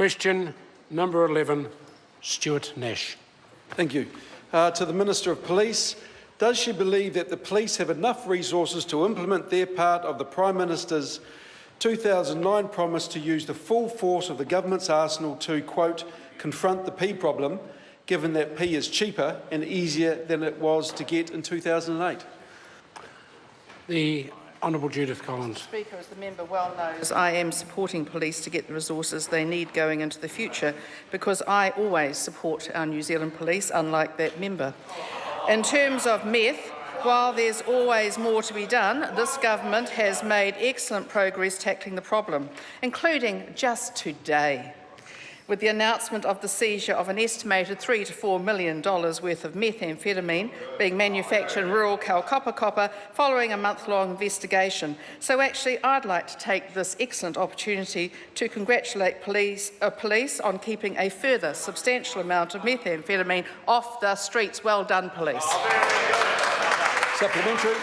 Question number 11, Stuart Nash. Thank you. To the Minister of Police, does she believe that the police have enough resources to implement their part of the Prime Minister's 2009 promise to use the full force of the government's arsenal to, quote, confront the pea problem, given that pea is cheaper and easier than it was to get in 2008? The Honourable Judith Collins. Speaker, as the member well knows, I am supporting police to get the resources they need going into the future, because I always support our New Zealand police, unlike that member. In terms of meth, while there's always more to be done, this government has made excellent progress tackling the problem, including just today, with the announcement of the seizure of an estimated $3 to $4 million worth of methamphetamine being manufactured in rural Kaukopakapa following a month-long investigation. So actually, I'd like to take this excellent opportunity to congratulate police on keeping a further substantial amount of methamphetamine off the streets. Well done, police. Supplementary.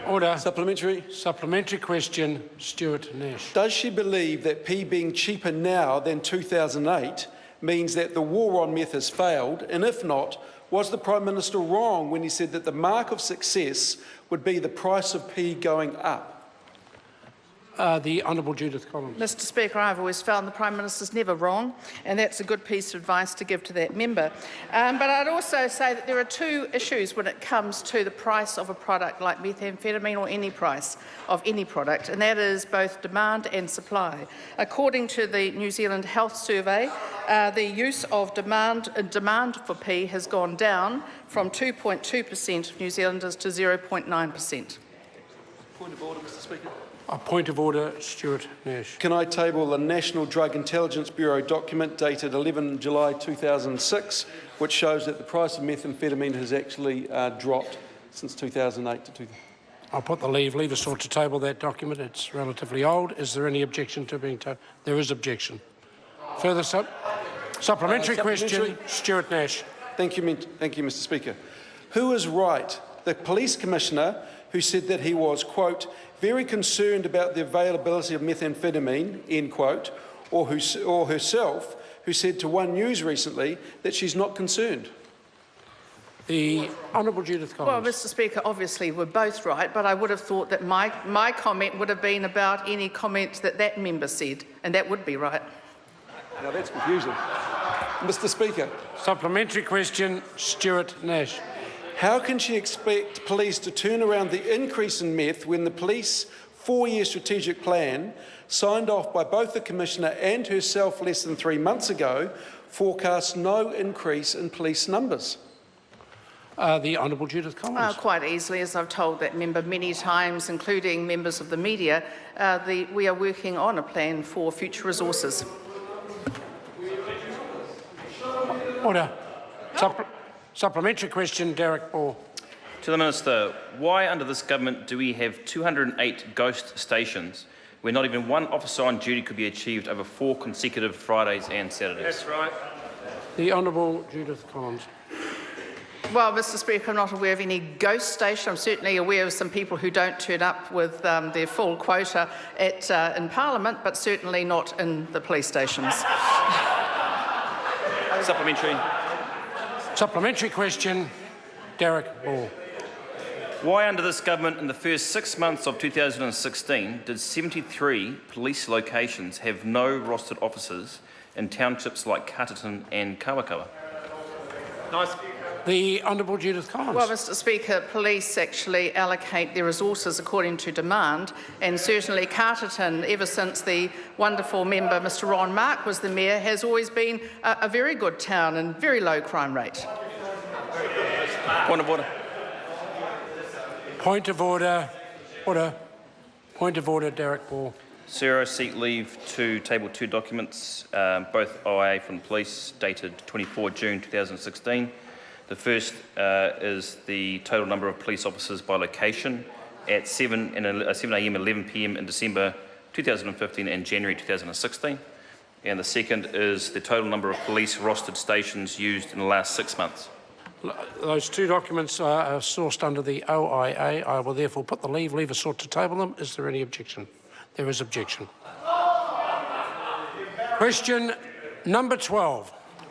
Order. Supplementary. Supplementary question, Stuart Nash. Does she believe that pea being cheaper now than 2008 means that the war on meth has failed? And if not, was the Prime Minister wrong when he said that the mark of success would be the price of pea going up? The Honourable Judith Collins. Mr. Speaker, I've always found the Prime Minister's never wrong, and that's a good piece of advice to give to that member. But I'd also say that there are two issues when it comes to the price of a product like methamphetamine, or any price of any product, and that is both demand and supply. According to the New Zealand Health Survey, the use of demand for pea has gone down from 2.2% of New Zealanders to 0.9%. Point of order, Mr. Speaker. A point of order, Stuart Nash. Can I table the National Drug Intelligence Bureau document dated 11 July 2006, which shows that the price of methamphetamine has actually dropped since 2008 to 2000? I'll put the lever sought to table that document. It's relatively old. Is there any objection to being tabled? There is objection. Further supplementary question, Stuart Nash. Thank you, Mr. Speaker. Who is right? The Police Commissioner who said that he was, quote, very concerned about the availability of methamphetamine, end quote, or herself, who said to One News recently that she's not concerned? The Honourable Judith Collins. Well, Mr. Speaker, obviously we're both right, but I would have thought that my comment would have been about any comment that that member said, and that would be right. Now that's confusing. Mr. Speaker. Supplementary question, Stuart Nash. How can she expect police to turn around the increase in meth when the police 4-year strategic plan, signed off by both the Commissioner and herself less than 3 months ago, forecasts no increase in police numbers? The Honourable Judith Collins. Quite easily, as I've told that member many times, including members of the media, we are working on a plan for future resources. Order. Supplementary question, Derek Ball. To the Minister, why under this government do we have 208 ghost stations where not even one officer on duty could be achieved over 4 consecutive Fridays and Saturdays? That's right. The Honourable Judith Collins. Well, Mr. Speaker, I'm not aware of any ghost station. I'm certainly aware of some people who don't turn up with their full quota in Parliament, but certainly not in the police stations. Supplementary. Supplementary question, Derek Ball. Why under this government in the first 6 months of 2016 did 73 police locations have no rostered officers in townships like Carterton and Kawakawa? Nice. The Honourable Judith Collins. Well, Mr. Speaker, police actually allocate their resources according to demand, and certainly Carterton, ever since the wonderful member Mr Ron Mark was the mayor, has always been a very good town and very low crime rate. Point of order. Point of order. Order. Point of order, Derek Ball. Sir, I seek leave to table 2 documents, both OIA from police, dated 24 June 2016. The first is the total number of police officers by location at 7 a.m. and 11 p.m. in December 2015 and January 2016. And the second is the total number of police rostered stations used in the last 6 months. Those 2 documents are sourced under the OIA. I will therefore put the lever sought to table them. Is there any objection? There is objection. Question number 12.